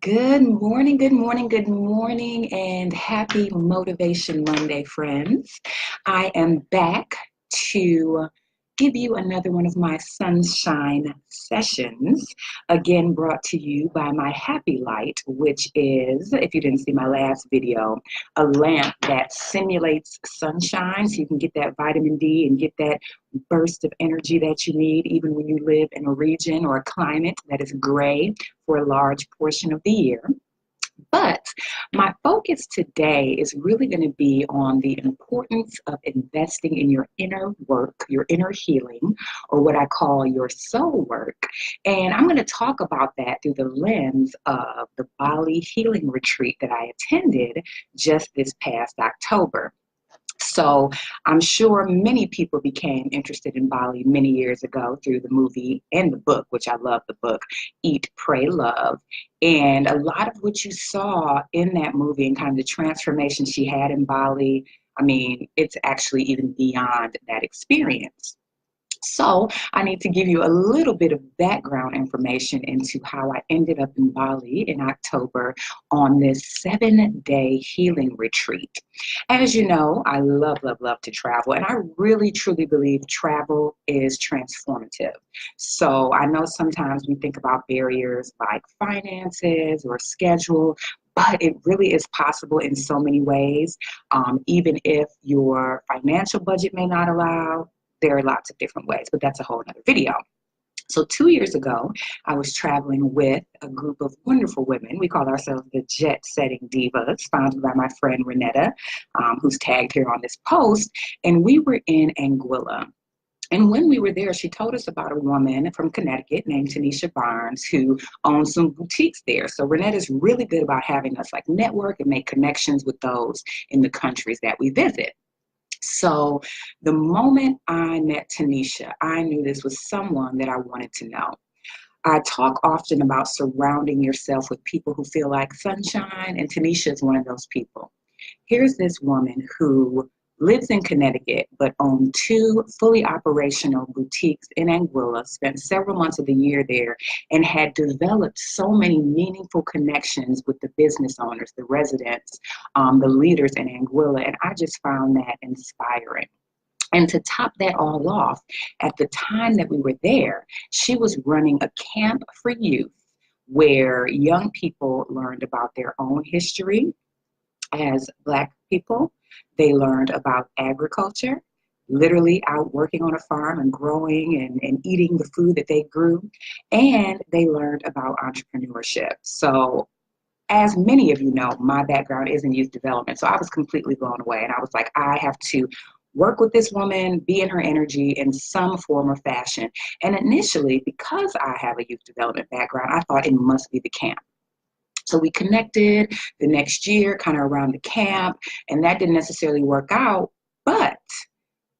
Good morning, good morning, good morning, and happy Motivation Monday, friends. I am back to give you another one of my sunshine sessions, again brought to you by my Happy Light, which is, if you didn't see my last video, a lamp that simulates sunshine so you can get that vitamin D and get that burst of energy that you need, even when you live in a region or a climate that is gray for a large portion of the year. But my focus today is really going to be on the importance of investing in your inner work, your inner healing, or what I call your soul work. And I'm going to talk about that through the lens of the Bali healing retreat that I attended just this past October. So I'm sure many people became interested in Bali many years ago through the movie and the book, which I love the book, Eat, Pray, Love. And a lot of what you saw in that movie and kind of the transformation she had in Bali, I mean, it's actually even beyond that experience. So I need to give you a little bit of background information into how I ended up in Bali in October on this 7-day healing retreat. As you know, I love, love, love to travel, and I really, truly believe travel is transformative. So I know sometimes we think about barriers like finances or schedule, but it really is possible in so many ways. Even if your financial budget may not allow, there are lots of different ways, but that's a whole other video. So 2 years ago, I was traveling with a group of wonderful women. We call ourselves the Jet Setting Divas, founded by my friend Renetta, who's tagged here on this post. And we were in Anguilla. And when we were there, she told us about a woman from Connecticut named Tanisha Barnes who owns some boutiques there. So Renetta is really good about having us like network and make connections with those in the countries that we visit. So the moment I met Tanisha, I knew this was someone that I wanted to know. I talk often about surrounding yourself with people who feel like sunshine, and Tanisha is one of those people. Here's this woman who lives in Connecticut but owned two fully operational boutiques in Anguilla, spent several months of the year there, and had developed so many meaningful connections with the business owners, the residents, the leaders in Anguilla, and I just found that inspiring. And to top that all off, at the time that we were there, she was running a camp for youth where young people learned about their own history as Black people. They learned about agriculture, literally out working on a farm and growing and eating the food that they grew. And they learned about entrepreneurship. So as many of you know, my background is in youth development. So I was completely blown away. And I was like, I have to work with this woman, be in her energy in some form or fashion. And initially, because I have a youth development background, I thought it must be the camp. So we connected the next year, kind of around the camp, and that didn't necessarily work out. But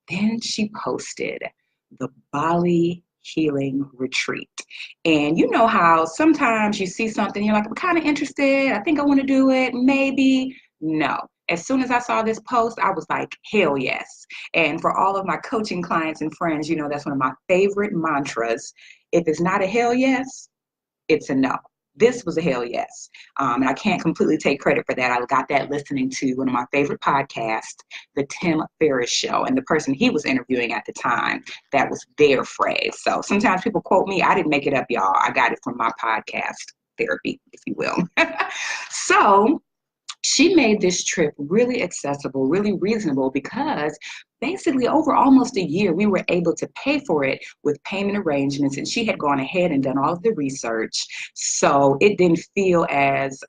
then she posted the Bali healing retreat. And you know how sometimes you see something, you're like, I'm kind of interested. I think I want to do it. Maybe. No. As soon as I saw this post, I was like, hell yes. And for all of my coaching clients and friends, you know, that's one of my favorite mantras. If it's not a hell yes, it's a no. This was a hell yes. And I can't completely take credit for that. I got that listening to one of my favorite podcasts, The Tim Ferriss Show. And the person he was interviewing at the time, that was their phrase. So sometimes people quote me. I didn't make it up, y'all. I got it from my podcast therapy, if you will. So she made this trip really accessible, really reasonable, because basically over almost a year, we were able to pay for it with payment arrangements, and she had gone ahead and done all of the research. So it didn't feel as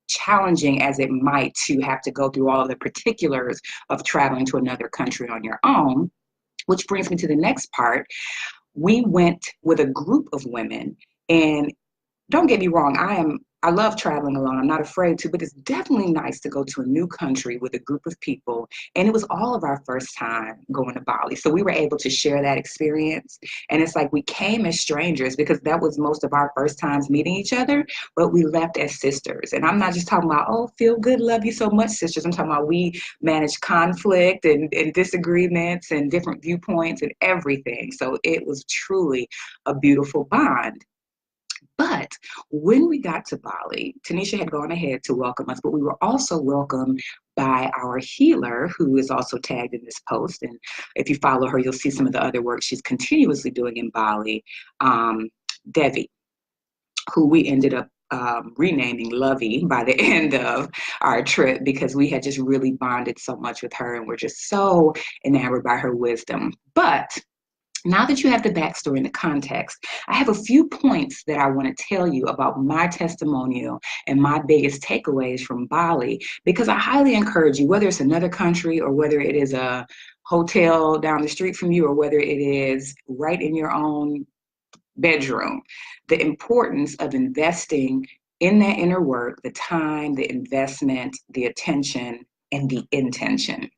challenging as it might to have to go through all of the particulars of traveling to another country on your own, which brings me to the next part. We went with a group of women, and don't get me wrong, I love traveling alone. I'm not afraid to, but it's definitely nice to go to a new country with a group of people. And it was all of our first time going to Bali. So we were able to share that experience. And it's like we came as strangers because that was most of our first times meeting each other, but we left as sisters. And I'm not just talking about, oh, feel good, love you so much, sisters. I'm talking about we managed conflict and disagreements and different viewpoints and everything. So it was truly a beautiful bond. But when we got to Bali, Tanisha had gone ahead to welcome us, but we were also welcomed by our healer, who is also tagged in this post. And if you follow her, you'll see some of the other work she's continuously doing in Bali, Devi, who we ended up renaming Lovey by the end of our trip because we had just really bonded so much with her and we're just so enamored by her wisdom. But now that you have the backstory and the context, I have a few points that I want to tell you about my testimonial and my biggest takeaways from Bali, because I highly encourage you, whether it's another country or whether it is a hotel down the street from you or whether it is right in your own bedroom, the importance of investing in that inner work, the time, the investment, the attention, and the intention.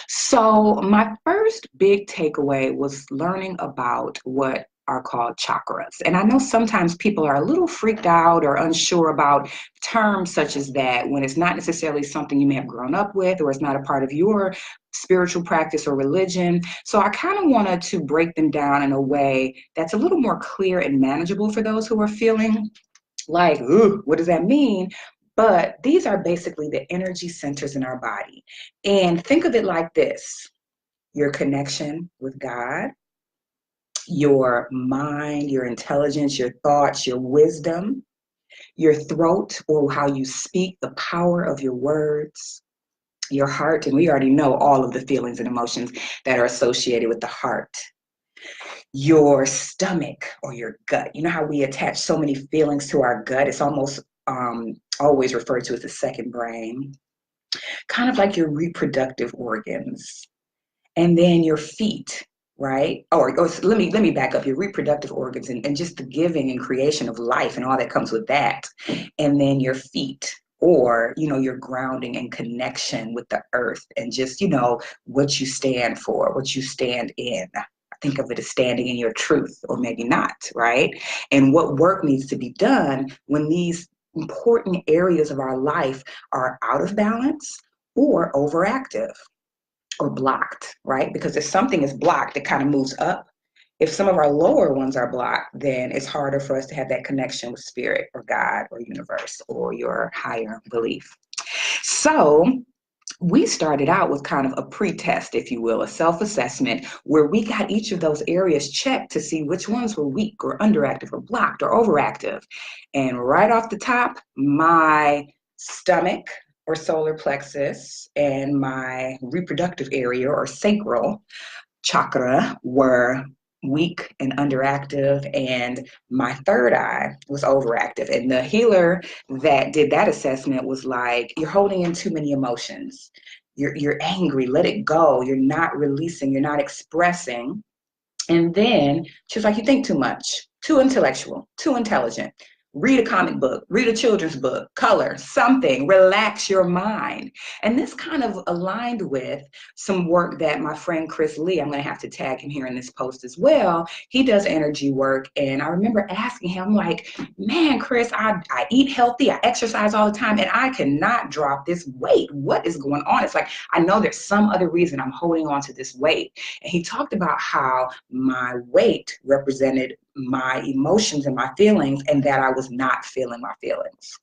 So my first big takeaway was learning about what are called chakras. And I know sometimes people are a little freaked out or unsure about terms such as that when it's not necessarily something you may have grown up with or it's not a part of your spiritual practice or religion. So I kind of wanted to break them down in a way that's a little more clear and manageable for those who are feeling like, ooh, what does that mean? But these are basically the energy centers in our body. And think of it like this: your connection with God, your mind, your intelligence, your thoughts, your wisdom, your throat or how you speak, the power of your words, your heart. And we already know all of the feelings and emotions that are associated with the heart. Your stomach or your gut. You know how we attach so many feelings to our gut? It's almost always referred to as the second brain. Kind of like your reproductive organs. And then your feet, right? Or let me back up: your reproductive organs and just the giving and creation of life and all that comes with that. And then your feet, or your grounding and connection with the earth and just what you stand for, what you stand in. Think of it as standing in your truth, or maybe not, right? And what work needs to be done when these important areas of our life are out of balance or overactive or blocked, right? Because if something is blocked, it kind of moves up. If some of our lower ones are blocked, then it's harder for us to have that connection with spirit or God or universe or your higher belief. So we started out with kind of a pre-test, if you will, a self-assessment where we got each of those areas checked to see which ones were weak or underactive or blocked or overactive. And right off the top, my stomach or solar plexus and my reproductive area or sacral chakra were weak and underactive, and my third eye was overactive. And the healer that did that assessment was like, you're holding in too many emotions. You're angry, let it go. You're not releasing, you're not expressing. And then she was like, you think too much, too intellectual, too intelligent. Read a comic book, read a children's book, color, something, relax your mind. And this kind of aligned with some work that my friend Chris Lee, I'm going to have to tag him here in this post as well. He does energy work. And I remember asking him, like, man, Chris, I eat healthy, I exercise all the time, and I cannot drop this weight. What is going on? It's like, I know there's some other reason I'm holding on to this weight. And he talked about how my weight represented my emotions and my feelings, and that I was not feeling my feelings.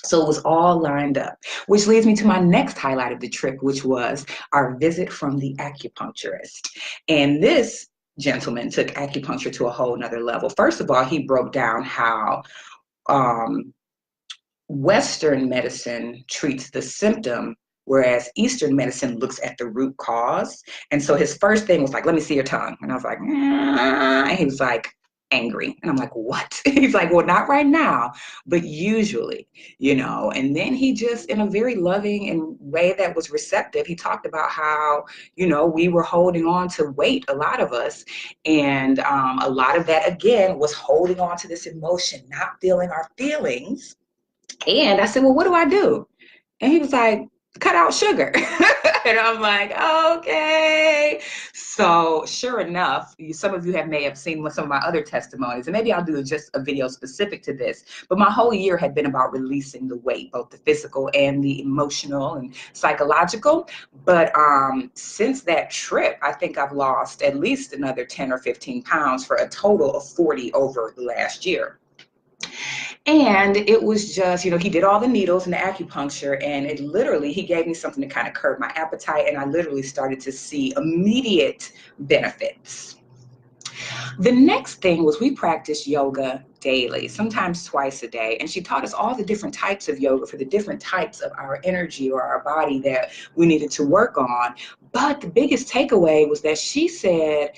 So it was all lined up, which leads me to my next highlight of the trip, which was our visit from the acupuncturist. And this gentleman took acupuncture to a whole nother level. First of all, he broke down how Western medicine treats the symptom, whereas Eastern medicine looks at the root cause. And so his first thing was like, let me see your tongue. And I was like, and he was like, angry. And I'm like, what? He's like, well, not right now, but usually, and then he just, in a very loving and way that was receptive, he talked about how, we were holding on to weight, a lot of us. And a lot of that, again, was holding on to this emotion, not feeling our feelings. And I said, well, what do I do? And he was like, cut out sugar. And I'm like, okay. So sure enough, some of you may have seen some of my other testimonies, and maybe I'll do just a video specific to this. But my whole year had been about releasing the weight, both the physical and the emotional and psychological. But since that trip, I think I've lost at least another 10 or 15 pounds for a total of 40 over the last year. And it was just, he did all the needles and the acupuncture, and it literally, he gave me something to kind of curb my appetite, and I literally started to see immediate benefits. The next thing was we practiced yoga daily, sometimes twice a day. And she taught us all the different types of yoga for the different types of our energy or our body that we needed to work on. But the biggest takeaway was that she said,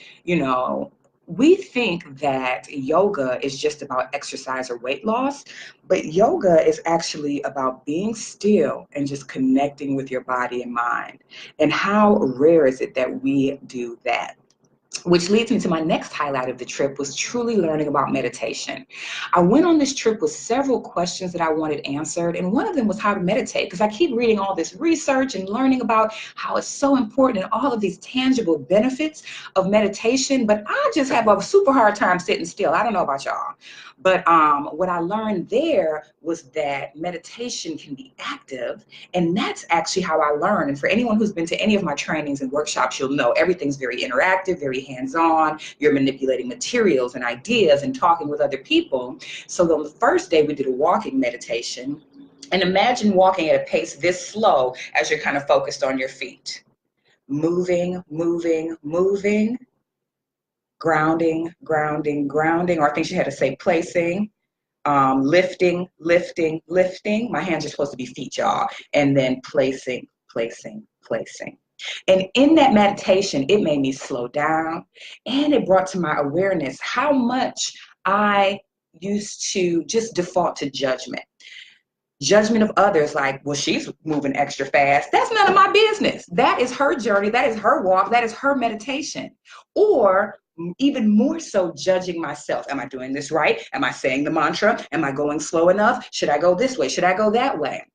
we think that yoga is just about exercise or weight loss, but yoga is actually about being still and just connecting with your body and mind. And how rare is it that we do that? Which leads me to my next highlight of the trip was truly learning about meditation. I went on this trip with several questions that I wanted answered, and one of them was how to meditate, because I keep reading all this research and learning about how it's so important and all of these tangible benefits of meditation, but I just have a super hard time sitting still. I don't know about y'all, but what I learned there was that meditation can be active, and that's actually how I learn. And for anyone who's been to any of my trainings and workshops, you'll know everything's very interactive, very hands-on. You're manipulating materials and ideas and talking with other people. So on the first day, we did a walking meditation. And imagine walking at a pace this slow as you're kind of focused on your feet. Moving, moving, moving, grounding, grounding, grounding, or I think she had to say placing, lifting, lifting, lifting. My hands are supposed to be feet, y'all. And then placing, placing, placing. And in that meditation, it made me slow down, and it brought to my awareness how much I used to just default to judgment. Judgment of others, like, well, she's moving extra fast. That's none of my business. That is her journey. That is her walk. That is her meditation. Or even more so, judging myself. Am I doing this right? Am I saying the mantra? Am I going slow enough? Should I go this way? Should I go that way?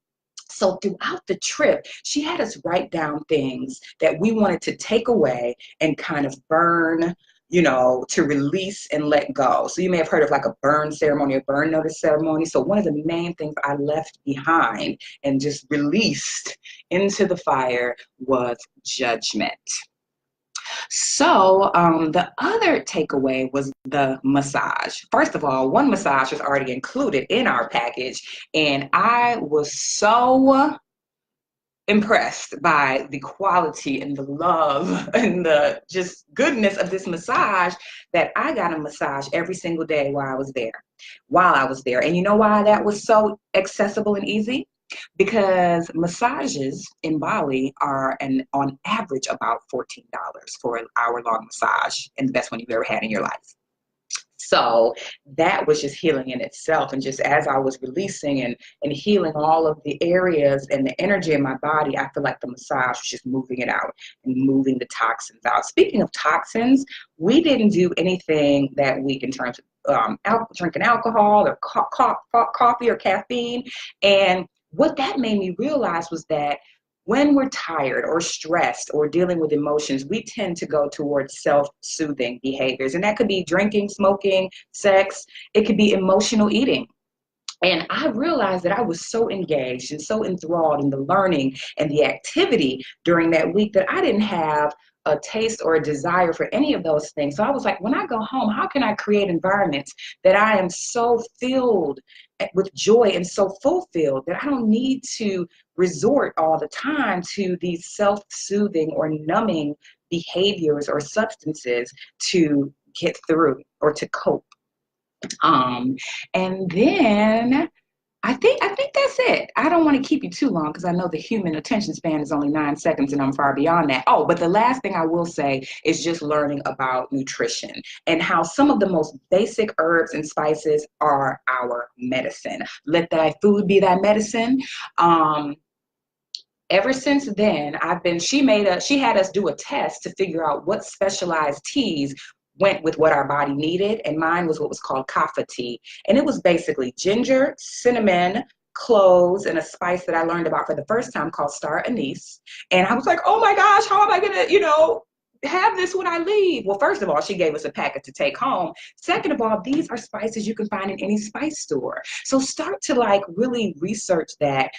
So throughout the trip, she had us write down things that we wanted to take away and kind of burn, to release and let go. So you may have heard of like a burn ceremony, a burn notice ceremony. So one of the main things I left behind and just released into the fire was judgment. So the other takeaway was the massage. First of all, one massage was already included in our package, and I was so impressed by the quality and the love and the just goodness of this massage that I got a massage every single day while I was there. And you know why that was so accessible and easy? Because massages in Bali are on average about $14 for an hour-long massage, and the best one you've ever had in your life. So that was just healing in itself. And just as I was releasing and healing all of the areas and the energy in my body, I feel like the massage was just moving it out and moving the toxins out. Speaking of toxins, we didn't do anything that week in terms of drinking alcohol or coffee or caffeine. And what that made me realize was that when we're tired or stressed or dealing with emotions, we tend to go towards self-soothing behaviors. And that could be drinking, smoking, sex. It could be emotional eating. And I realized that I was so engaged and so enthralled in the learning and the activity during that week that I didn't have a taste or a desire for any of those things. So I was like, when I go home, how can I create environments that I am so filled with joy and so fulfilled that I don't need to resort all the time to these self-soothing or numbing behaviors or substances to get through or to cope. And then I think that's it. I don't want to keep you too long because I know the human attention span is only 9 seconds and I'm far beyond that. Oh, but the last thing I will say is just learning about nutrition and how some of the most basic herbs and spices are our medicine. Let thy food be thy medicine. Ever since then, she had us do a test to figure out what specialized teas went with what our body needed, and mine was what was called kapha tea. And it was basically ginger, cinnamon, cloves, and a spice that I learned about for the first time called star anise. And I was like, oh my gosh, how am I gonna, have this when I leave? Well, first of all, she gave us a packet to take home. Second of all, these are spices you can find in any spice store. So start to like really research that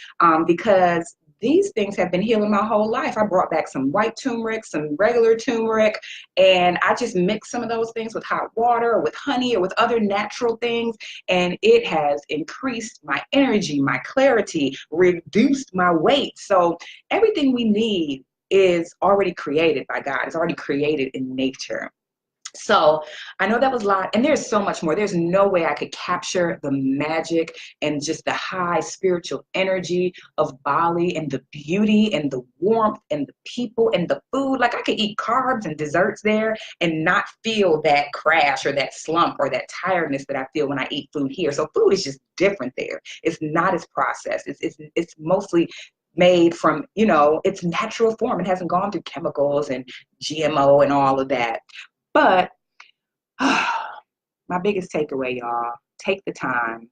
because these things have been healing my whole life. I brought back some white turmeric, some regular turmeric, and I just mixed some of those things with hot water or with honey or with other natural things, and it has increased my energy, my clarity, reduced my weight. So everything we need is already created by God. It's already created in nature. So I know that was a lot, and there's so much more. There's no way I could capture the magic and just the high spiritual energy of Bali and the beauty and the warmth and the people and the food. Like I could eat carbs and desserts there and not feel that crash or that slump or that tiredness that I feel when I eat food here. So food is just different there. It's not as processed. It's mostly made from, its natural form. It hasn't gone through chemicals and GMO and all of that. But my biggest takeaway, y'all, take the time,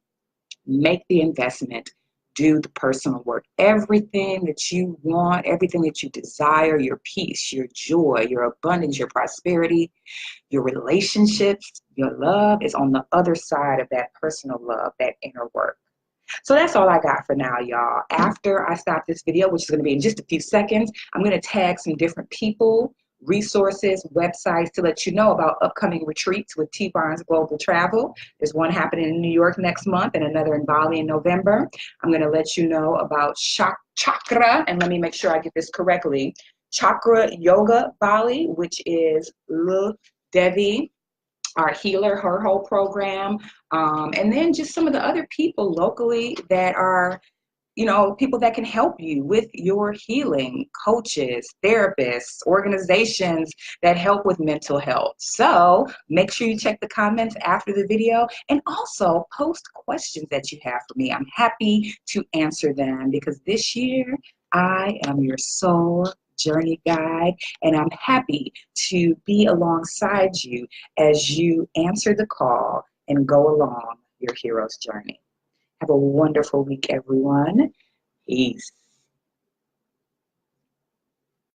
make the investment, do the personal work. Everything that you want, everything that you desire, your peace, your joy, your abundance, your prosperity, your relationships, your love is on the other side of that personal love, that inner work. So that's all I got for now, y'all. After I stop this video, which is going to be in just a few seconds, I'm going to tag some different people, resources, websites to let you know about upcoming retreats with T. Barnes Global Travel. There's one happening in New York next month and another in Bali in November. I'm going to let you know about Chakra, and let me make sure I get this correctly, Chakra Yoga Bali, which is Lil Devi, our healer, her whole program, and then just some of the other people locally that are, people that can help you with your healing, coaches, therapists, organizations that help with mental health. So make sure you check the comments after the video and also post questions that you have for me. I'm happy to answer them because this year I am your soul journey guide, and I'm happy to be alongside you as you answer the call and go along your hero's journey. Have a wonderful week, everyone. Peace.